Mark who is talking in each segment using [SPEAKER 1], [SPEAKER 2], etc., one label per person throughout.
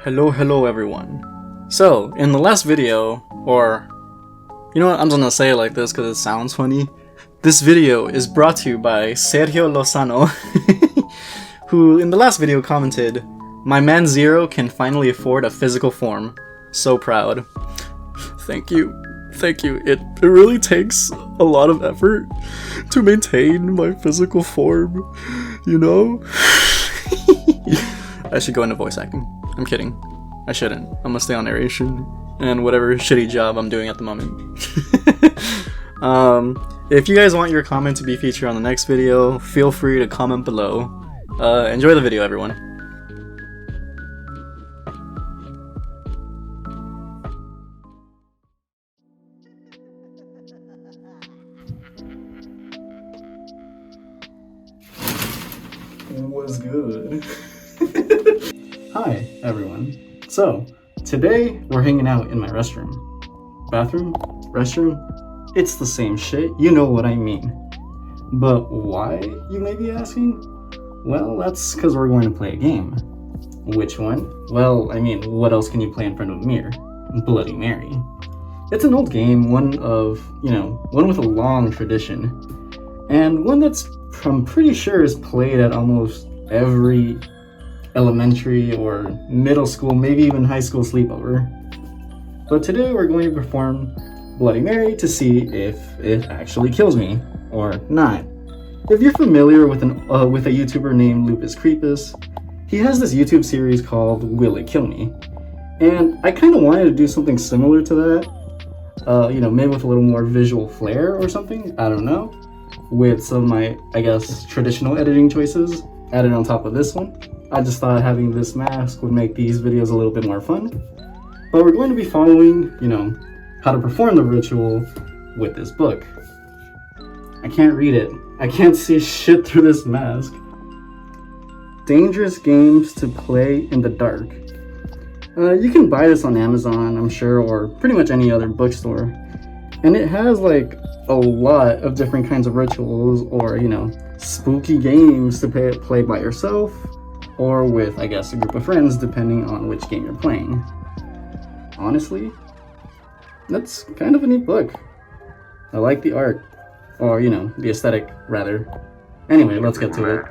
[SPEAKER 1] Hello everyone. So, in the last video, or, you know what, I'm just gonna say it like this because it sounds funny. This video is brought to you by Sergio Lozano, who in the last video commented, "My man Zero can finally afford a physical form. So proud." Thank you. Thank you. It really takes a lot of effort to maintain my physical form, you know? I should go into voice acting. I'm kidding. I shouldn't. I'm gonna stay on narration and whatever shitty job I'm doing at the moment. If you guys want your comment to be featured on the next video, feel free to comment below. Enjoy the video, everyone. What's good? Hi, everyone. So, today we're hanging out in my restroom. Bathroom? Restroom? It's the same shit, you know what I mean. But why, you may be asking? Well, that's because we're going to play a game. Which one? Well, I mean, what else can you play in front of a mirror? Bloody Mary. It's an old game, one with a long tradition. And one that's, I'm pretty sure, is played at almost every elementary or middle school, maybe even high school sleepover. But today we're going to perform Bloody Mary to see if it actually kills me or not. If you're familiar with a YouTuber named Lupus Creepus, he has this YouTube series called Will It Kill Me? And I kind of wanted to do something similar to that, maybe with a little more visual flair or something, I don't know, with some of my, I guess, traditional editing choices added on top of this one. I just thought having this mask would make these videos a little bit more fun. But we're going to be following, how to perform the ritual with this book. I can't read it. I can't see shit through this mask. Dangerous games to play in the dark. You can buy this on Amazon, I'm sure, or pretty much any other bookstore. And it has like a lot of different kinds of rituals or, spooky games to play by yourself or with, I guess, a group of friends, depending on which game you're playing. Honestly, that's kind of a neat book. I like the art, or, the aesthetic, rather. Anyway, let's get to it.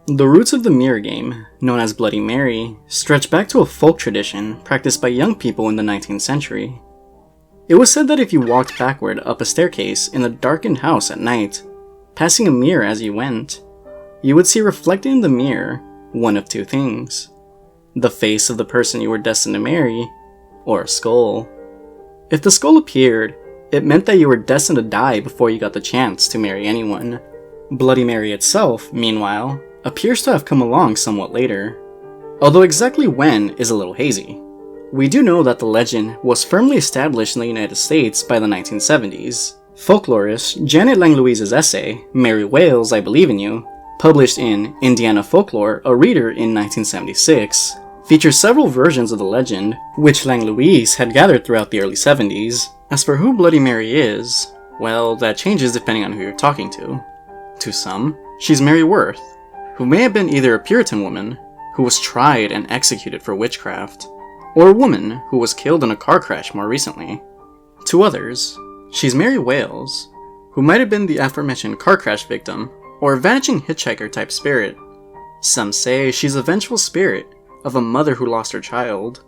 [SPEAKER 1] The roots of the mirror game, known as Bloody Mary, stretch back to a folk tradition practiced by young people in the 19th century. It was said that if you walked backward up a staircase in a darkened house at night, passing a mirror as you went, you would see reflected in the mirror one of two things: the face of the person you were destined to marry, or a skull. If the skull appeared, it meant that you were destined to die before you got the chance to marry anyone. Bloody Mary itself, meanwhile, appears to have come along somewhat later, although exactly when is a little hazy. We do know that the legend was firmly established in the United States by the 1970s. Folklorist Janet Langloise's essay, Mary Wales, I Believe in You, published in Indiana Folklore, a Reader in 1976, features several versions of the legend, which Langloise had gathered throughout the early 70s. As for who Bloody Mary is, well, that changes depending on who you're talking to. To some, she's Mary Worth, who may have been either a Puritan woman who was tried and executed for witchcraft, or a woman who was killed in a car crash more recently. To others, she's Mary Wales, who might have been the aforementioned car crash victim, or a vanishing hitchhiker type spirit. Some say she's a vengeful spirit of a mother who lost her child.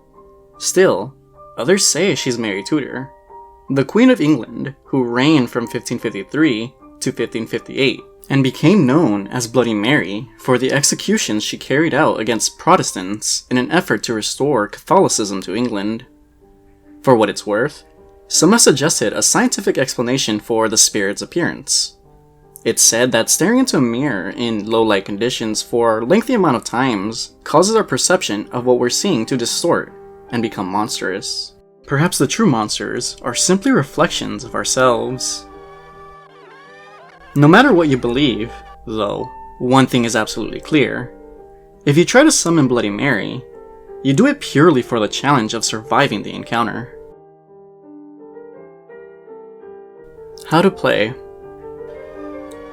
[SPEAKER 1] Still, others say she's Mary Tudor, the Queen of England who reigned from 1553 to 1558, and became known as Bloody Mary for the executions she carried out against Protestants in an effort to restore Catholicism to England. For what it's worth, some have suggested a scientific explanation for the spirit's appearance. It's said that staring into a mirror in low-light conditions for a lengthy amount of times causes our perception of what we're seeing to distort and become monstrous. Perhaps the true monsters are simply reflections of ourselves. No matter what you believe, though, one thing is absolutely clear. If you try to summon Bloody Mary, you do it purely for the challenge of surviving the encounter. How to play.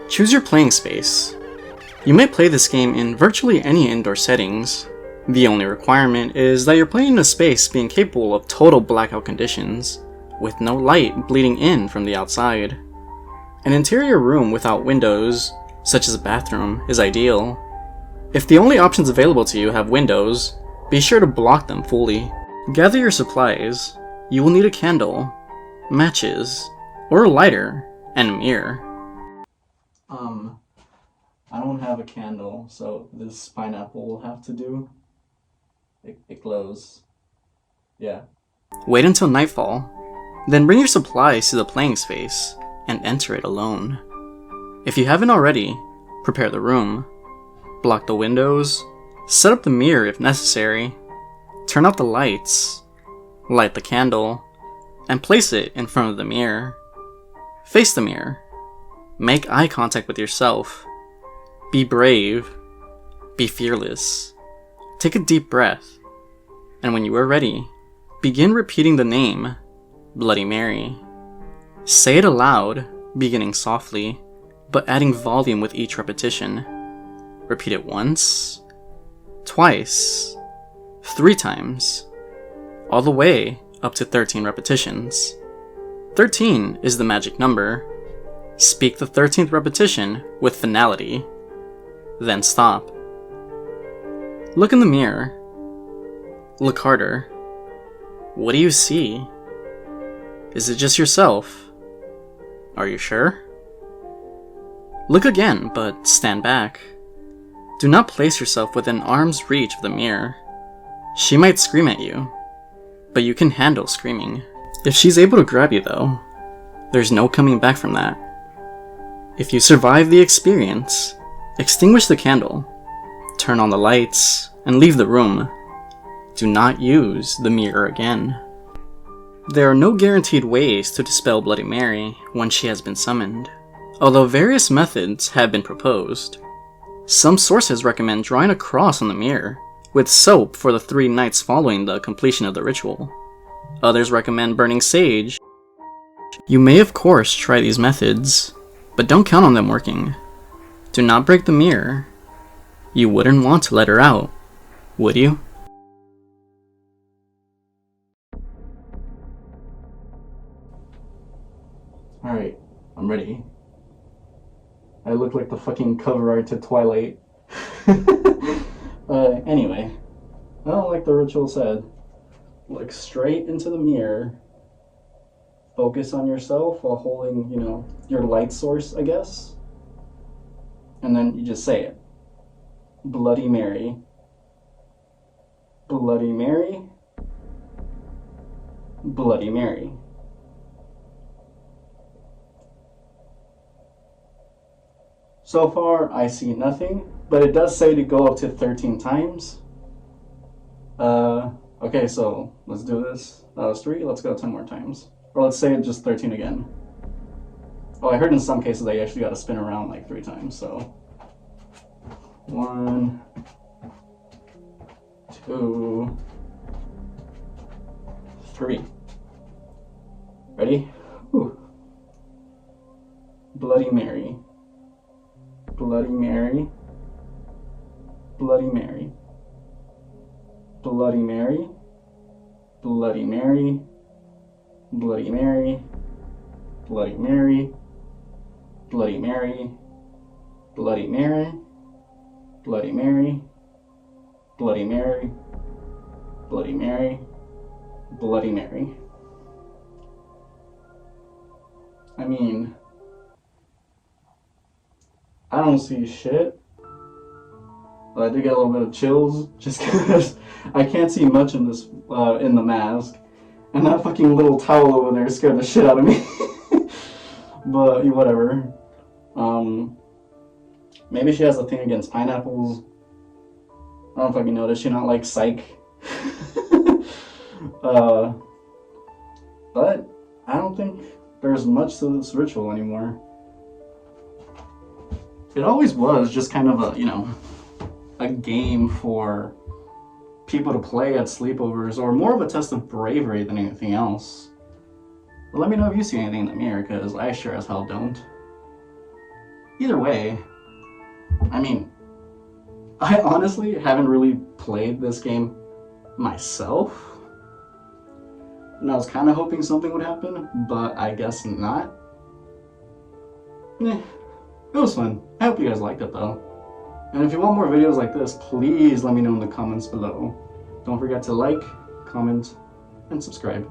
[SPEAKER 1] Choose your playing space. You may play this game in virtually any indoor settings. The only requirement is that you're playing in a space being capable of total blackout conditions, with no light bleeding in from the outside. An interior room without windows, such as a bathroom, is ideal. If the only options available to you have windows, be sure to block them fully. Gather your supplies. You will need a candle, matches, or a lighter, and a mirror. I don't have a candle, so this pineapple will have to do. It glows. Yeah. Wait until nightfall, then bring your supplies to the playing space and enter it alone. If you haven't already, prepare the room, block the windows, set up the mirror if necessary, turn out the lights, light the candle, and place it in front of the mirror. Face the mirror. Make eye contact with yourself. Be brave. Be fearless. Take a deep breath. And when you are ready, begin repeating the name, Bloody Mary. Say it aloud, beginning softly, but adding volume with each repetition. Repeat it once, twice, 3 times, all the way up to 13 repetitions. 13 is the magic number. Speak the 13th repetition with finality, then stop. Look in the mirror. Look harder. What do you see? Is it just yourself? Are you sure? Look again, but stand back. Do not place yourself within arm's reach of the mirror. She might scream at you, but you can handle screaming. If she's able to grab you though, there's no coming back from that. If you survive the experience, extinguish the candle, turn on the lights, and leave the room. Do not use the mirror again. There are no guaranteed ways to dispel Bloody Mary once she has been summoned, although various methods have been proposed. Some sources recommend drawing a cross on the mirror, with soap for the 3 nights following the completion of the ritual. Others recommend burning sage. You may of course try these methods, but don't count on them working. Do not break the mirror. You wouldn't want to let her out, would you? Alright, I'm ready. I look like the fucking cover art to Twilight. Anyway, well, like the ritual said, look straight into the mirror, focus on yourself while holding, your light source, I guess, and then you just say it. Bloody Mary. Bloody Mary. Bloody Mary. So far, I see nothing, but it does say to go up to 13 times. Okay, so let's do this. That was 3, let's go 10 more times. Or let's say just 13 again. Oh, I heard in some cases they actually gotta spin around like 3 times, so. 1, 2, 3. Ready? Whew. Bloody Mary. Bloody Mary. Bloody Mary. Bloody Mary. Bloody Mary. Bloody Mary. Bloody Mary. Bloody Mary. Bloody Mary. Bloody Mary. Bloody Mary. Bloody Mary. Bloody Mary. I mean, I don't see shit. But I do get a little bit of chills just because I can't see much in this in the mask, and that fucking little towel over there scared the shit out of me. But whatever. Maybe she has a thing against pineapples. I don't fucking know. Does she not like Psych? But I don't think there's much to this ritual anymore. It always was just kind of a, a game for people to play at sleepovers, or more of a test of bravery than anything else. But let me know if you see anything in the mirror, because I sure as hell don't. Either way, I mean, I honestly haven't really played this game myself. And I was kind of hoping something would happen, but I guess not. It was fun. I hope you guys liked it though. And if you want more videos like this, please let me know in the comments below. Don't forget to like, comment, and subscribe.